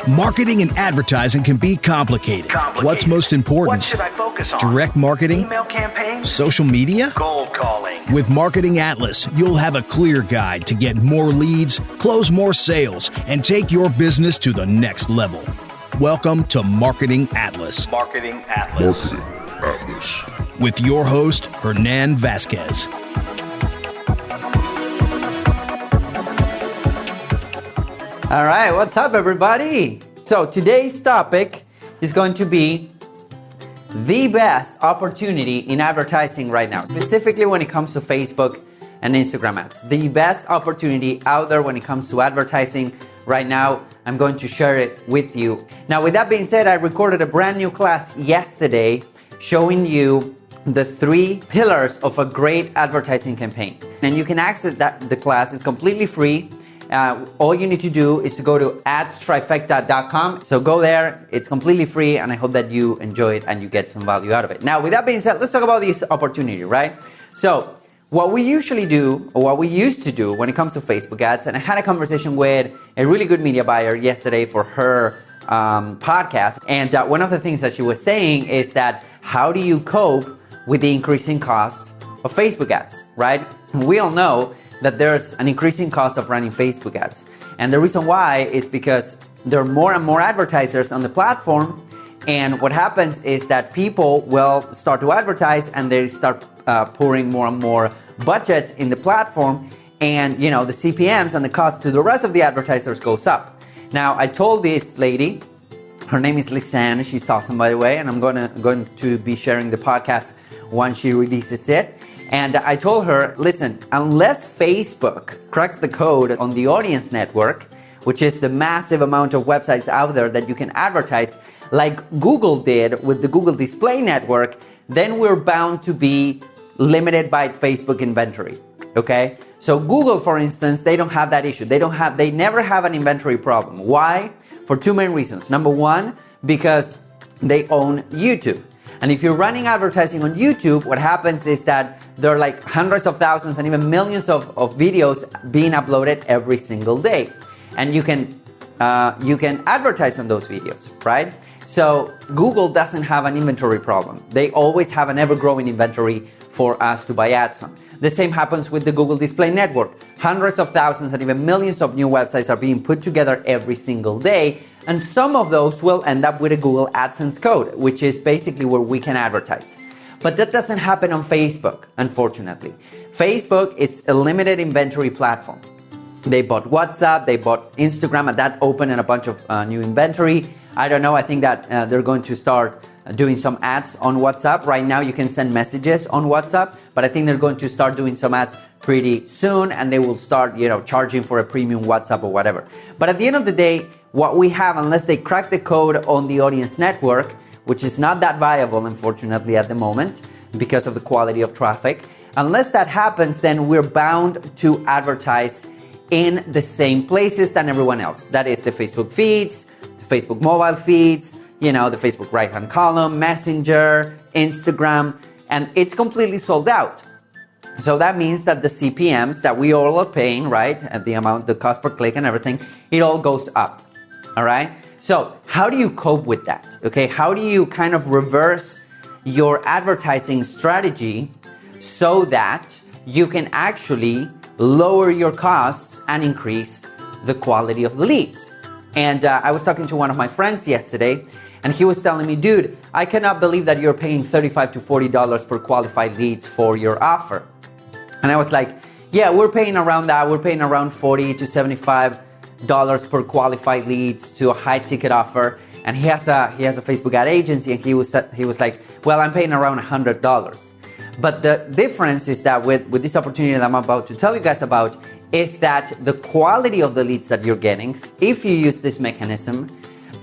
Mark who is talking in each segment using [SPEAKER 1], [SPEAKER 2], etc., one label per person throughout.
[SPEAKER 1] Marketing and advertising can be complicated. What's most important?
[SPEAKER 2] What should I focus on?
[SPEAKER 1] Direct marketing?
[SPEAKER 2] Email campaigns?
[SPEAKER 1] Social media?
[SPEAKER 2] Cold calling?
[SPEAKER 1] With Marketing Atlas, you'll have a clear guide to get more leads, close more sales, and take your business to the next level. Welcome to Marketing Atlas.
[SPEAKER 2] Marketing Atlas.
[SPEAKER 3] Marketing Atlas.
[SPEAKER 1] With your host, Hernan Vazquez.
[SPEAKER 4] All right, what's up, everybody? So today's topic is going to be the best opportunity in advertising right now, specifically when it comes to Facebook and Instagram ads. The best opportunity out there when it comes to advertising right now. I'm going to share it with you. Now, with that being said, I recorded a brand new class yesterday showing you the 3 pillars of a great advertising campaign. And you can access the class. It's completely free. All you need to do is to go to adstrifecta.com. So go there, it's completely free, and I hope that you enjoy it and you get some value out of it. Now, with that being said, let's talk about this opportunity, right? So what we usually do, or what we used to do when it comes to Facebook ads, and I had a conversation with a really good media buyer yesterday for her podcast, and one of the things that she was saying is that how do you cope with the increasing cost of Facebook ads, right? We all know that there's an increasing cost of running Facebook ads. And the reason why is because there are more and more advertisers on the platform. And what happens is that people will start to advertise and they start pouring more and more budgets in the platform. And, you know, the CPMs and the cost to the rest of the advertisers goes up. Now, I told this lady, her name is Lisanne, she's awesome, by the way, and I'm going to be sharing the podcast once she releases it. And I told her, listen, unless Facebook cracks the code on the audience network, which is the massive amount of websites out there that you can advertise, like Google did with the Google Display Network, then we're bound to be limited by Facebook inventory, okay? So Google, for instance, they don't have that issue. They never have an inventory problem. Why? For 2 main reasons. Number 1, because they own YouTube. And if you're running advertising on YouTube, what happens is that there are like hundreds of thousands and even millions of videos being uploaded every single day. And you can advertise on those videos, right? So Google doesn't have an inventory problem. They always have an ever-growing inventory for us to buy ads on. The same happens with the Google Display Network. Hundreds of thousands and even millions of new websites are being put together every single day. And some of those will end up with a Google AdSense code, which is basically where we can advertise. But that doesn't happen on Facebook, unfortunately. Facebook is a limited inventory platform. They bought WhatsApp, they bought Instagram, and that opened a bunch of new inventory. I don't know, I think that they're going to start doing some ads on WhatsApp. Right now you can send messages on WhatsApp, but I think they're going to start doing some ads pretty soon, and they will start, charging for a premium WhatsApp or whatever. But at the end of the day, what we have, unless they crack the code on the audience network, which is not that viable, unfortunately, at the moment because of the quality of traffic, unless that happens, then we're bound to advertise in the same places than everyone else. That is the Facebook feeds, the Facebook mobile feeds, the Facebook right-hand column, Messenger, Instagram, and it's completely sold out. So that means that the CPMs that we all are paying, right, at the amount, the cost per click and everything, it all goes up. All right. So how do you cope with that? Okay. How do you kind of reverse your advertising strategy so that you can actually lower your costs and increase the quality of the leads? And I was talking to one of my friends yesterday, and he was telling me, dude, I cannot believe that you're paying $35 to $40 per qualified leads for your offer. And I was like, yeah, we're paying around that. We're paying around $40 to $75 per qualified leads to a high ticket offer, and he has a Facebook ad agency, and he was like, well, I'm paying around $100. But the difference is that with this opportunity that I'm about to tell you guys about is that the quality of the leads that you're getting, if you use this mechanism,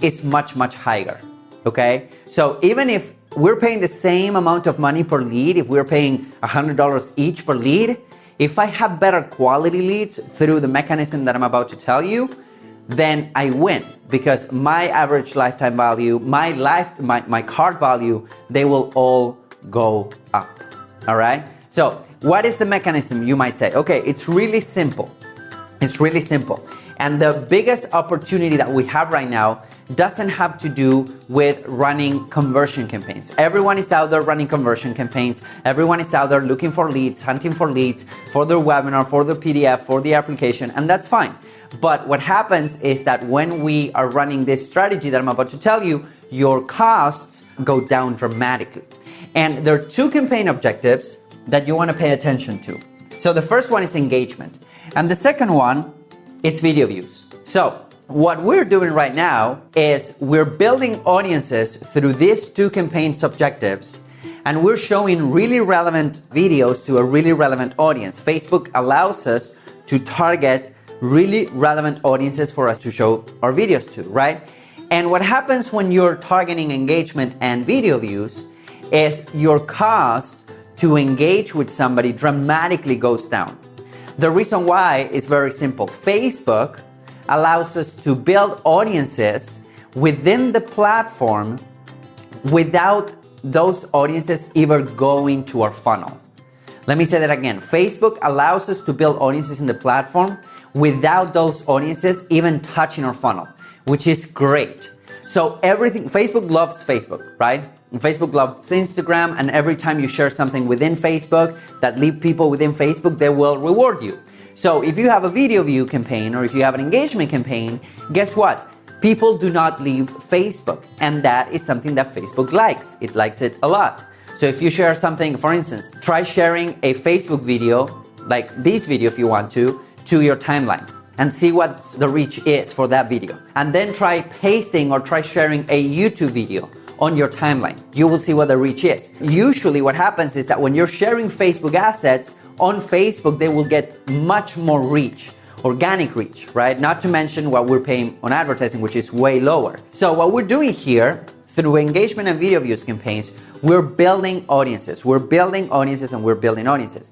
[SPEAKER 4] is much, much higher. Okay, so even if we're paying the same amount of money per lead, if we're paying $100 each per lead, if I have better quality leads through the mechanism that I'm about to tell you, then I win, because my average lifetime value, my cart value, they will all go up. All right. So what is the mechanism, you might say? Okay, it's really simple. It's really simple. And the biggest opportunity that we have right now doesn't have to do with running conversion campaigns. Everyone is out there running conversion campaigns. Everyone is out there looking for leads, hunting for leads for their webinar, for the PDF, for the application, and that's fine. But what happens is that when we are running this strategy that I'm about to tell you, your costs go down dramatically. And there are two campaign objectives that you want to pay attention to. So the first one is engagement. And the second one, it's video views. So what we're doing right now is we're building audiences through these two campaign objectives, and we're showing really relevant videos to a really relevant audience. Facebook allows us to target really relevant audiences for us to show our videos to, right? And what happens when you're targeting engagement and video views is your cost to engage with somebody dramatically goes down. The reason why is very simple. Facebook allows us to build audiences within the platform without those audiences even going to our funnel. Let me say that again. Facebook allows us to build audiences in the platform without those audiences even touching our funnel, which is great. So everything, Facebook loves Facebook, right? And Facebook loves Instagram, and every time you share something within Facebook that leave people within Facebook, they will reward you. So if you have a video view campaign or if you have an engagement campaign, guess what? People do not leave Facebook, and that is something that Facebook likes. It likes it a lot. So if you share something, for instance, try sharing a Facebook video, like this video if you want to your timeline, and see what the reach is for that video. And then try pasting or try sharing a YouTube video on your timeline. You will see what the reach is. Usually what happens is that when you're sharing Facebook assets on Facebook, they will get much more reach, organic reach, right? Not to mention what we're paying on advertising, which is way lower. So what we're doing here through engagement and video views campaigns, we're building audiences. We're building audiences and we're building audiences.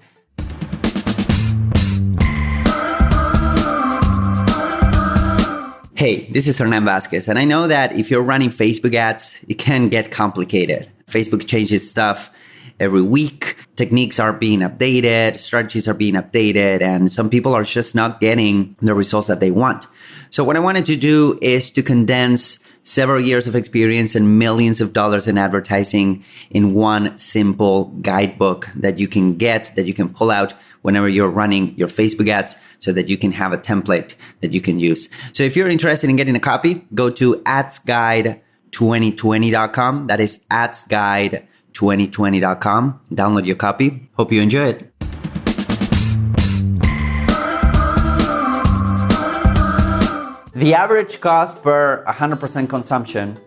[SPEAKER 4] Hey, this is Hernan Vazquez, and I know that if you're running Facebook ads, it can get complicated. Facebook changes stuff every week. Techniques are being updated, strategies are being updated, and some people are just not getting the results that they want. So what I wanted to do is to condense several years of experience and millions of dollars in advertising in one simple guidebook that you can get, that you can pull out whenever you're running your Facebook ads, so that you can have a template that you can use. So if you're interested in getting a copy, go to adsguide2020.com. That is adsguide2020.com. Download your copy. Hope you enjoy it. The average cost per 100% consumption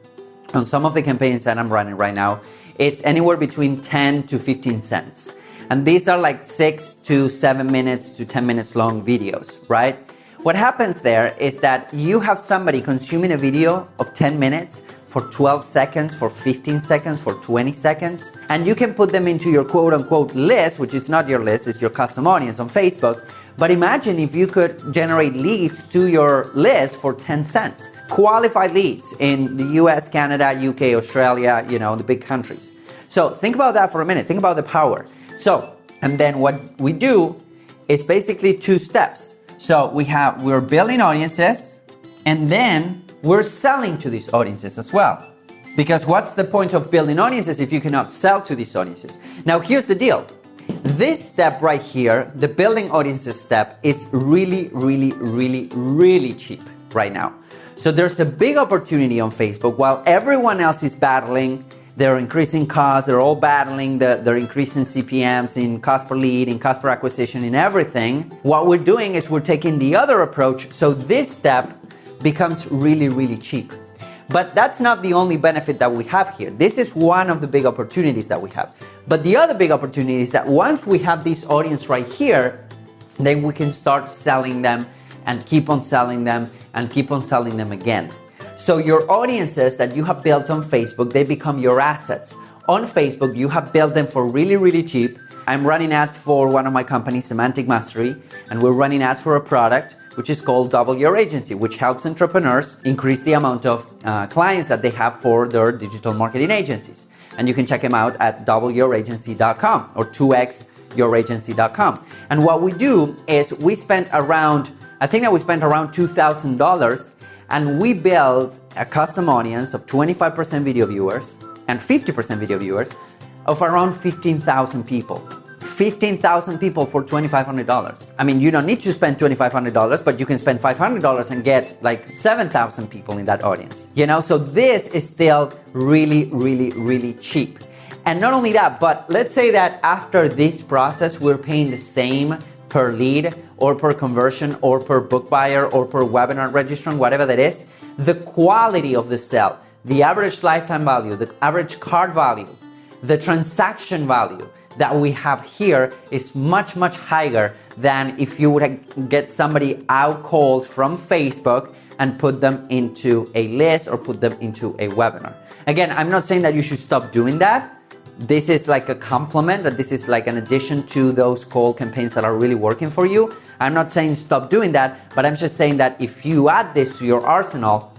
[SPEAKER 4] on some of the campaigns that I'm running right now is anywhere between 10 to 15 cents. And these are like 6 to 7 minutes to 10 minutes long videos, right? What happens there is that you have somebody consuming a video of 10 minutes for 12 seconds, for 15 seconds, for 20 seconds, and you can put them into your quote unquote list, which is not your list, it's your custom audience on Facebook. But imagine if you could generate leads to your list for 10 cents. Qualified leads in the US, Canada, UK, Australia, the big countries. So think about that for a minute. Think about the power. So, and then what we do is basically two steps. So we're building audiences, and then we're selling to these audiences as well. Because what's the point of building audiences if you cannot sell to these audiences? Now here's the deal. This step right here, the building audiences step, is really, really, really, really cheap right now. So there's a big opportunity on Facebook while everyone else is battling. They're increasing costs, they're all battling, they're increasing CPMs in cost per lead, in cost per acquisition, in everything. What we're doing is we're taking the other approach, so this step becomes really, really cheap. But that's not the only benefit that we have here. This is one of the big opportunities that we have. But the other big opportunity is that once we have this audience right here, then we can start selling them and keep on selling them and keep on selling them again. So your audiences that you have built on Facebook, they become your assets. On Facebook, you have built them for really, really cheap. I'm running ads for one of my companies, Semantic Mastery, and we're running ads for a product which is called Double Your Agency, which helps entrepreneurs increase the amount of clients that they have for their digital marketing agencies. And you can check them out at doubleyouragency.com or 2x youragency.com. And what we do is we spent around $2,000, and we built a custom audience of 25% video viewers and 50% video viewers of around 15,000 people. 15,000 people for $2,500. I mean, you don't need to spend $2,500, but you can spend $500 and get like 7,000 people in that audience. So this is still really, really, really cheap. And not only that, but let's say that after this process, we're paying the same per lead or per conversion or per book buyer or per webinar registrant, whatever that is. The quality of the sale, the average lifetime value, the average cart value, the transaction value that we have here is much, much higher than if you would get somebody out cold from Facebook and put them into a list or put them into a webinar. Again, I'm not saying that you should stop doing that. This is like a complement, that this is like an addition to those cold campaigns that are really working for you. I'm not saying stop doing that, but I'm just saying that if you add this to your arsenal,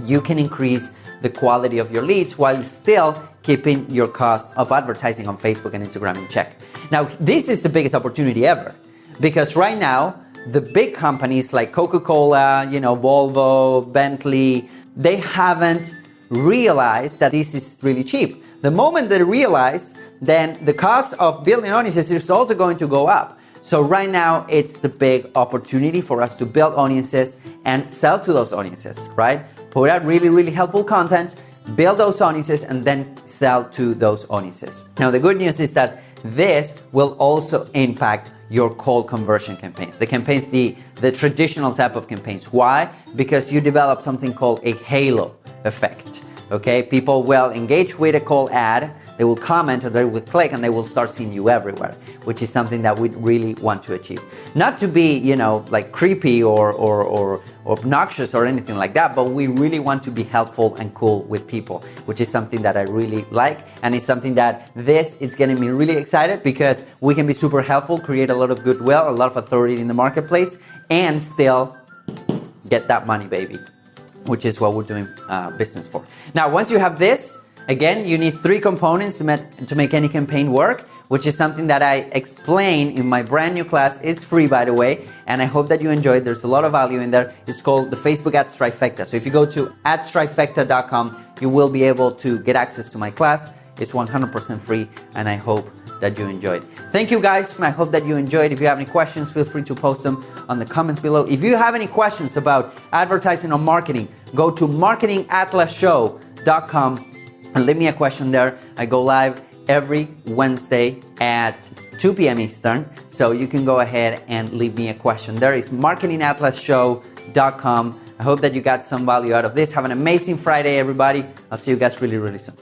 [SPEAKER 4] you can increase the quality of your leads while still keeping your costs of advertising on Facebook and Instagram in check. Now, this is the biggest opportunity ever, because right now, the big companies like Coca-Cola, Volvo, Bentley, they haven't realized that this is really cheap. The moment they realize, then the cost of building audiences is also going to go up. So right now, it's the big opportunity for us to build audiences and sell to those audiences, right? Put out really, really helpful content, build those audiences, and then sell to those audiences. Now, the good news is that this will also impact your cold conversion campaigns, the campaigns, the traditional type of campaigns. Why? Because you develop something called a halo effect. Okay, people will engage with a cold ad, they will comment, or they will click, and they will start seeing you everywhere, which is something that we really want to achieve. Not to be, like creepy or obnoxious or anything like that, but we really want to be helpful and cool with people, which is something that I really like, and it's something that this is getting me really excited because we can be super helpful, create a lot of goodwill, a lot of authority in the marketplace, and still get that money, baby, which is what we're doing business for. Now, once you have this, again, you need 3 components to make any campaign work, which is something that I explain in my brand new class. It's free, by the way, and I hope that you enjoy it. There's a lot of value in there. It's called the Facebook Ads Trifecta. So if you go to adstrifecta.com, you will be able to get access to my class. It's 100% free, and I hope that you enjoyed. Thank you guys. I hope that you enjoyed. If you have any questions, feel free to post them on the comments below. If you have any questions about advertising or marketing, go to marketingatlasshow.com and leave me a question there. I go live every Wednesday at 2 p.m. Eastern. So you can go ahead and leave me a question. There is marketingatlasshow.com. I hope that you got some value out of this. Have an amazing Friday, everybody. I'll see you guys really, really soon.